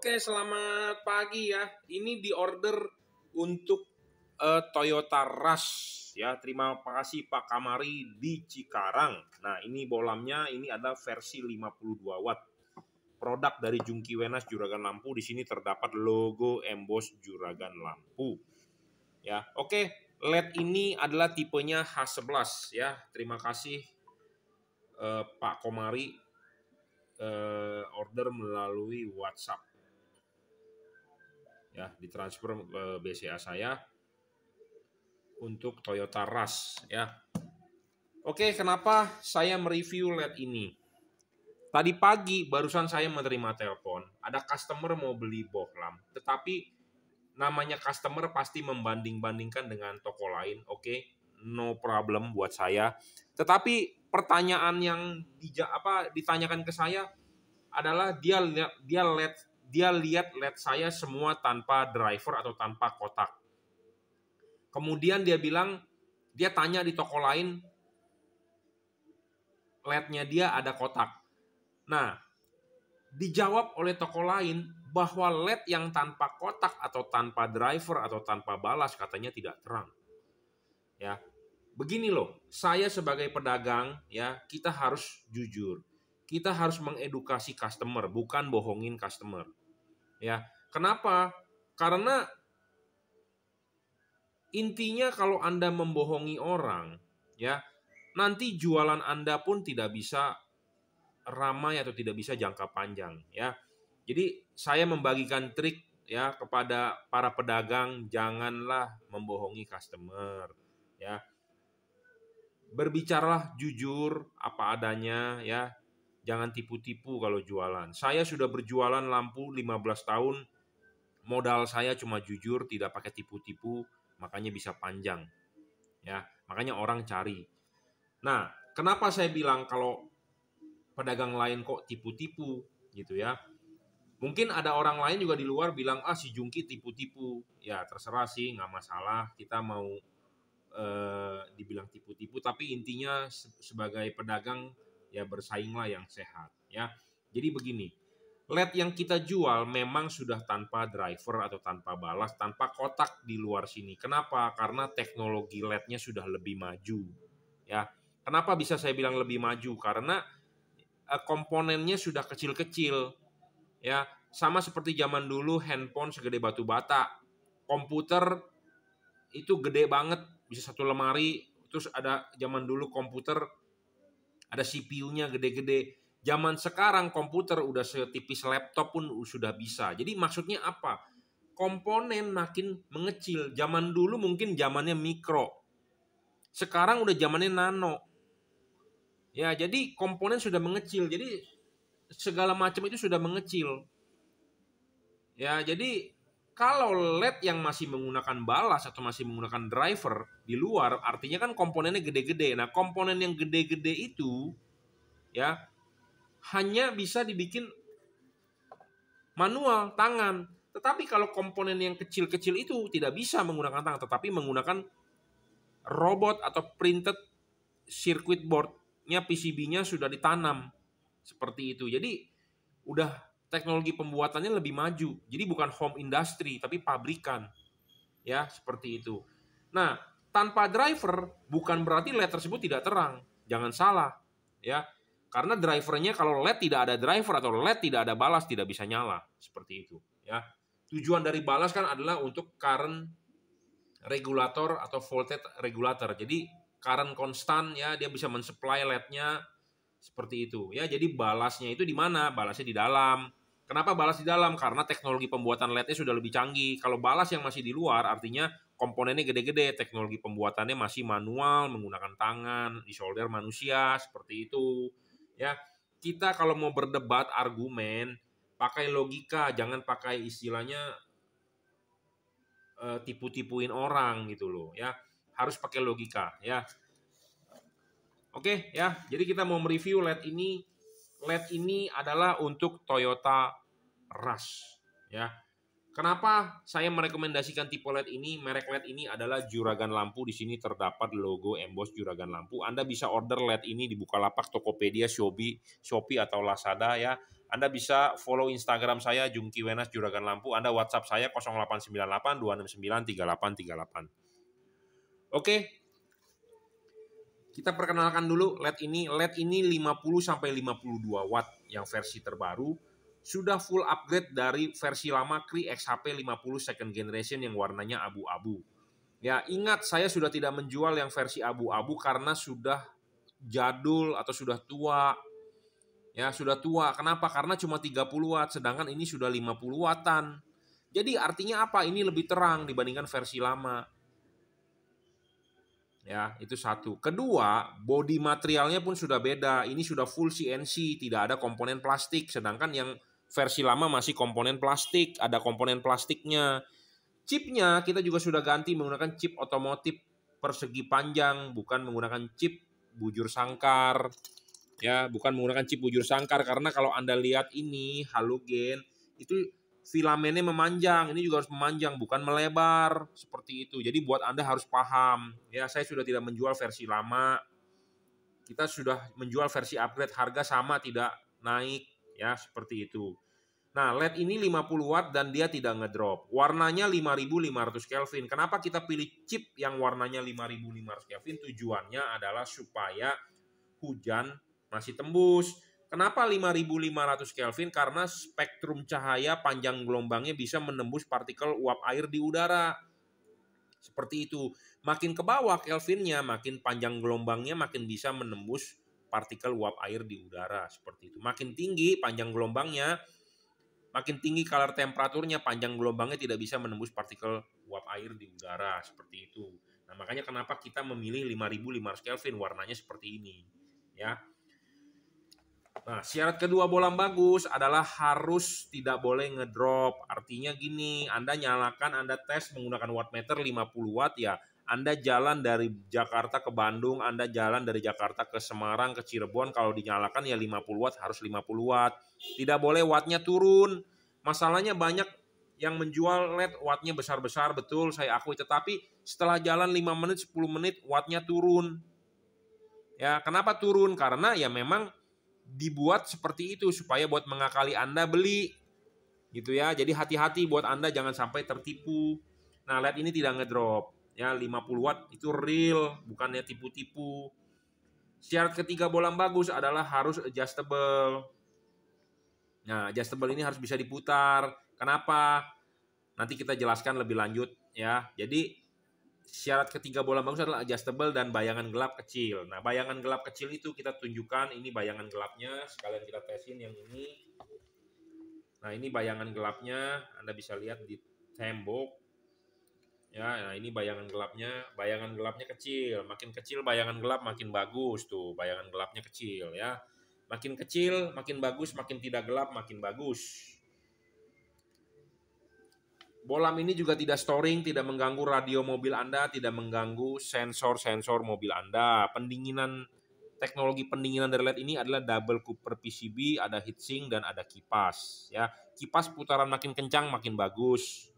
Oke, selamat pagi ya. Ini di order untuk Toyota Rush ya. Terima kasih Pak Kamari di Cikarang. Nah, ini bolamnya ini ada versi 52 watt. Produk dari Jungki Wenas Juragan Lampu. Di sini terdapat logo emboss Juragan Lampu. Ya, oke. LED ini adalah tipenya H11 ya. Terima kasih Pak Komari order melalui WhatsApp. Ya, ditransfer ke BCA saya untuk Toyota Rush ya. Oke, kenapa saya mereview LED ini? Tadi pagi barusan saya menerima telepon, ada customer mau beli bohlam, tetapi namanya customer pasti membanding-bandingkan dengan toko lain. Oke, no problem buat saya. Tetapi pertanyaan yang ditanyakan ke saya adalah dia lihat LED saya semua tanpa driver atau tanpa kotak. Kemudian dia bilang, dia tanya di toko lain, LED-nya dia ada kotak. Nah, dijawab oleh toko lain bahwa LED yang tanpa kotak atau tanpa driver atau tanpa balas katanya tidak terang. Ya, begini loh, saya sebagai pedagang ya, kita harus jujur. Kita harus mengedukasi customer, bukan bohongin customer. Ya, kenapa? Karena intinya kalau Anda membohongi orang, ya, nanti jualan Anda pun tidak bisa ramai atau tidak bisa jangka panjang, ya. Jadi saya membagikan trik ya kepada para pedagang, janganlah membohongi customer, ya. Berbicaralah jujur apa adanya, ya. Jangan tipu-tipu kalau jualan. Saya sudah berjualan lampu 15 tahun. Modal saya cuma jujur, tidak pakai tipu-tipu, makanya bisa panjang. Ya, makanya orang cari. Nah, kenapa saya bilang kalau pedagang lain kok tipu-tipu gitu ya? Mungkin ada orang lain juga di luar bilang, si Jungki tipu-tipu. Ya, terserah sih, nggak masalah. Kita mau dibilang tipu-tipu, tapi intinya sebagai pedagang ya bersainglah yang sehat ya. Jadi begini, LED yang kita jual memang sudah tanpa driver atau tanpa balas, tanpa kotak di luar sini. Kenapa? Karena teknologi LED-nya sudah lebih maju ya. Kenapa bisa saya bilang lebih maju? Karena komponennya sudah kecil-kecil ya, sama seperti zaman dulu handphone segede batu bata, komputer itu gede banget, bisa satu lemari. Terus ada zaman dulu komputer ada CPU-nya gede-gede. Zaman sekarang komputer udah setipis laptop pun sudah bisa. Jadi maksudnya apa? Komponen makin mengecil. Zaman dulu mungkin zamannya mikro. Sekarang udah zamannya nano. Ya, jadi komponen sudah mengecil. Jadi segala macam itu sudah mengecil. Ya, jadi kalau LED yang masih menggunakan balas atau masih menggunakan driver di luar, artinya kan komponennya gede-gede. Nah, komponen yang gede-gede itu ya hanya bisa dibikin manual, tangan. Tetapi kalau komponen yang kecil-kecil itu tidak bisa menggunakan tangan, tetapi menggunakan robot atau printed circuit board-nya, PCB-nya sudah ditanam. Seperti itu. Jadi udah teknologi pembuatannya lebih maju. Jadi bukan home industry, tapi pabrikan. Ya, seperti itu. Nah, tanpa driver bukan berarti LED tersebut tidak terang. Jangan salah. Ya, karena drivernya kalau LED tidak ada driver atau LED tidak ada balas tidak bisa nyala. Seperti itu. Ya, tujuan dari balas kan adalah untuk current regulator atau voltage regulator. Jadi current konstan ya, dia bisa mensupply LED-nya seperti itu. Ya, jadi balasnya itu di mana? Balasnya di dalam. Kenapa balas di dalam? Karena teknologi pembuatan LED-nya sudah lebih canggih. Kalau balas yang masih di luar, artinya komponennya gede-gede. Teknologi pembuatannya masih manual, menggunakan tangan, disolder manusia, seperti itu. Ya, kita kalau mau berdebat argumen, pakai logika, jangan pakai istilahnya tipu-tipuin orang gitu loh. Ya, harus pakai logika. Ya, oke ya. Jadi kita mau mereview LED ini. LED ini adalah untuk Toyota Rush ya. Kenapa saya merekomendasikan tipe LED ini? Merek LED ini adalah Juragan Lampu. Di sini terdapat logo emboss Juragan Lampu. Anda bisa order LED ini di Bukalapak, Tokopedia, Shopee atau Lazada ya. Anda bisa follow Instagram saya Jungki Wenas Juragan Lampu, Anda WhatsApp saya 0898 269 3838. Oke. Kita perkenalkan dulu LED ini. LED ini 50 sampai 52 watt yang versi terbaru. Sudah full upgrade dari versi lama Cree XHP 50 second generation yang warnanya abu-abu. Ya, ingat saya sudah tidak menjual yang versi abu-abu karena sudah jadul atau sudah tua. Ya, sudah tua. Kenapa? Karena cuma 30 watt, sedangkan ini sudah 50 wattan. Jadi artinya apa? Ini lebih terang dibandingkan versi lama. Ya, itu satu. Kedua, bodi materialnya pun sudah beda. Ini sudah full CNC, tidak ada komponen plastik. Sedangkan yang versi lama masih komponen plastik, ada komponen plastiknya. Chipnya kita juga sudah ganti menggunakan chip otomotif persegi panjang, bukan menggunakan chip bujur sangkar. Ya, bukan menggunakan chip bujur sangkar karena kalau Anda lihat ini halogen itu filamennya memanjang, ini juga harus memanjang, bukan melebar seperti itu. Jadi buat Anda harus paham. Ya, saya sudah tidak menjual versi lama. Kita sudah menjual versi upgrade, harga sama tidak naik, ya seperti itu. Nah, LED ini 50 watt dan dia tidak ngedrop. Warnanya 5500 Kelvin. Kenapa kita pilih chip yang warnanya 5500 Kelvin? Tujuannya adalah supaya hujan masih tembus. Kenapa 5500 Kelvin? Karena spektrum cahaya panjang gelombangnya bisa menembus partikel uap air di udara. Seperti itu. Makin ke bawah Kelvinnya, makin panjang gelombangnya, makin bisa menembus partikel uap air di udara. Seperti itu. Makin tinggi panjang gelombangnya, makin tinggi kadar temperaturnya, panjang gelombangnya tidak bisa menembus partikel uap air di udara. Seperti itu. Nah, makanya kenapa kita memilih 5500 Kelvin, warnanya seperti ini. Ya. Nah, syarat kedua bolam bagus adalah harus tidak boleh ngedrop. Artinya gini, Anda nyalakan, Anda tes menggunakan wattmeter 50 watt ya. Anda jalan dari Jakarta ke Bandung, Anda jalan dari Jakarta ke Semarang, ke Cirebon, kalau dinyalakan ya 50 watt harus 50 watt. Tidak boleh wattnya turun. Masalahnya banyak yang menjual LED wattnya besar-besar, betul saya akui. Tetapi setelah jalan 5 menit, 10 menit wattnya turun. Ya, kenapa turun? Karena ya memang dibuat seperti itu supaya buat mengakali Anda beli gitu ya. Jadi hati-hati buat Anda jangan sampai tertipu. Nah, LED ini tidak ngedrop ya, 50 watt itu real, bukannya tipu-tipu. Syarat ketiga bolam bagus adalah harus adjustable. Nah, adjustable ini harus bisa diputar. Kenapa? Nanti kita jelaskan lebih lanjut ya. Jadi syarat ketiga bolam bagus adalah adjustable dan bayangan gelap kecil. Nah, bayangan gelap kecil itu kita tunjukkan, ini bayangan gelapnya, sekalian kita tesin yang ini. Nah, ini bayangan gelapnya, Anda bisa lihat di tembok. Ya, nah ini bayangan gelapnya kecil. Makin kecil bayangan gelap makin bagus tuh, bayangan gelapnya kecil ya. Makin kecil, makin bagus, makin tidak gelap, makin bagus. Bolam ini juga tidak storing, tidak mengganggu radio mobil Anda, tidak mengganggu sensor-sensor mobil Anda. Teknologi pendinginan dari LED ini adalah double cooper PCB, ada heatsink dan ada kipas. Ya, kipas putaran makin kencang makin bagus.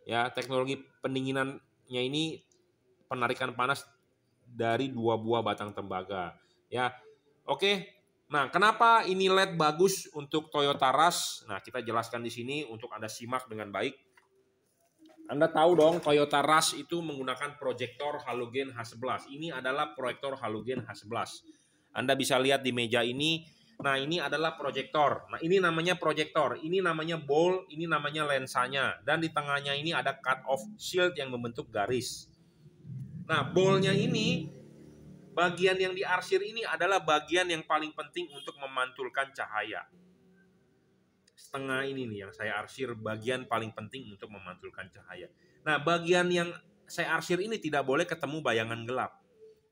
Ya, teknologi pendinginannya ini penarikan panas dari 2 buah batang tembaga. Ya, oke. Nah, kenapa ini LED bagus untuk Toyota Rush? Nah, kita jelaskan di sini untuk Anda simak dengan baik. Anda tahu dong, Toyota Rush itu menggunakan proyektor halogen H11. Ini adalah proyektor halogen H11. Anda bisa lihat di meja ini. Nah, ini adalah proyektor. Nah, ini namanya proyektor. Ini namanya bowl, ini namanya lensanya. Dan di tengahnya ini ada cut-off shield yang membentuk garis. Nah, bowl-nya ini, bagian yang diarsir ini adalah bagian yang paling penting untuk memantulkan cahaya. Setengah ini nih yang saya arsir, bagian paling penting untuk memantulkan cahaya. Nah, bagian yang saya arsir ini tidak boleh ketemu bayangan gelap.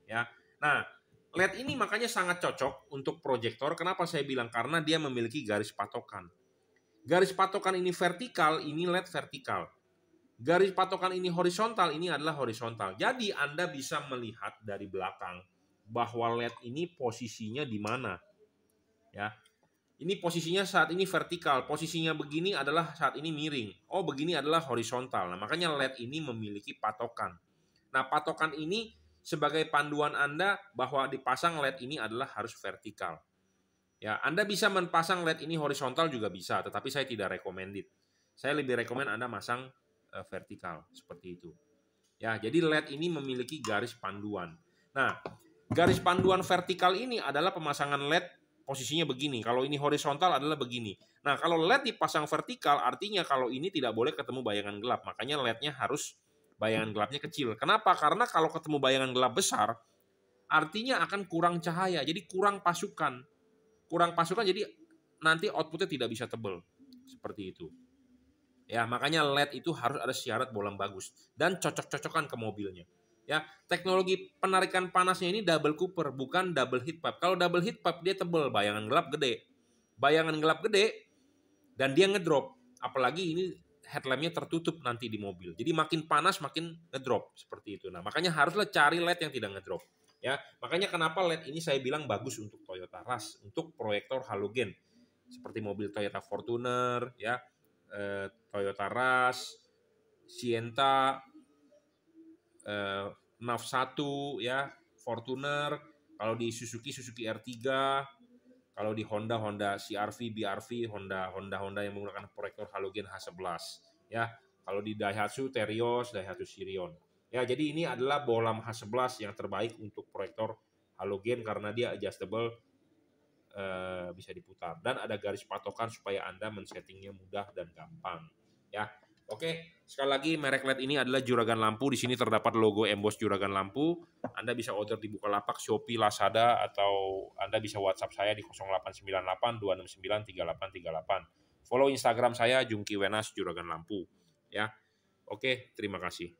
Ya. Nah, LED ini makanya sangat cocok untuk proyektor. Kenapa saya bilang? Karena dia memiliki garis patokan. Garis patokan ini vertikal, ini LED vertikal. Garis patokan ini horizontal, ini adalah horizontal. Jadi Anda bisa melihat dari belakang bahwa LED ini posisinya di mana. Ya. Ini posisinya saat ini vertikal, posisinya begini adalah saat ini miring. Oh, begini adalah horizontal. Nah, makanya LED ini memiliki patokan. Nah, patokan ini sebagai panduan Anda bahwa dipasang LED ini adalah harus vertikal. Ya, Anda bisa memasang LED ini horizontal juga bisa, tetapi saya tidak recommended. Saya lebih rekomend Anda masang vertikal seperti itu. Ya, jadi LED ini memiliki garis panduan. Nah, garis panduan vertikal ini adalah pemasangan LED posisinya begini. Kalau ini horizontal adalah begini. Nah, kalau LED dipasang vertikal artinya kalau ini tidak boleh ketemu bayangan gelap. Makanya LED-nya harus bayangan gelapnya kecil. Kenapa? Karena kalau ketemu bayangan gelap besar, artinya akan kurang cahaya. Jadi kurang pasukan. Kurang pasukan jadi nanti outputnya tidak bisa tebal. Seperti itu. Ya, makanya LED itu harus ada syarat bolang bagus dan cocok-cocokan ke mobilnya. Ya, teknologi penarikan panasnya ini double Cooper, bukan double heat pipe. Kalau double heat pipe dia tebal, bayangan gelap gede. Bayangan gelap gede dan dia ngedrop. Apalagi ini headlampnya tertutup nanti di mobil. Jadi makin panas makin ngedrop seperti itu. Nah, makanya haruslah cari LED yang tidak ngedrop. Ya, makanya kenapa LED ini saya bilang bagus untuk Toyota Rush, untuk proyektor halogen seperti mobil Toyota Fortuner, ya, Toyota Rush, Sienta, NAV1, ya, Fortuner. Kalau di Suzuki R3, kalau di Honda CR-V, BR-V, Honda yang menggunakan proyektor halogen H11, ya. Kalau di Daihatsu Terios, Daihatsu Sirion. Ya, jadi ini adalah bohlam H11 yang terbaik untuk proyektor halogen karena dia adjustable, bisa diputar dan ada garis patokan supaya Anda men-settingnya mudah dan gampang. Ya, oke. Sekali lagi merek LED ini adalah Juragan Lampu. Di sini terdapat logo emboss Juragan Lampu. Anda bisa order di Bukalapak, Shopee, Lazada, atau Anda bisa WhatsApp saya di 0898 269 3838. Follow Instagram saya Jungki Wenas Juragan Lampu. Ya, oke. Terima kasih.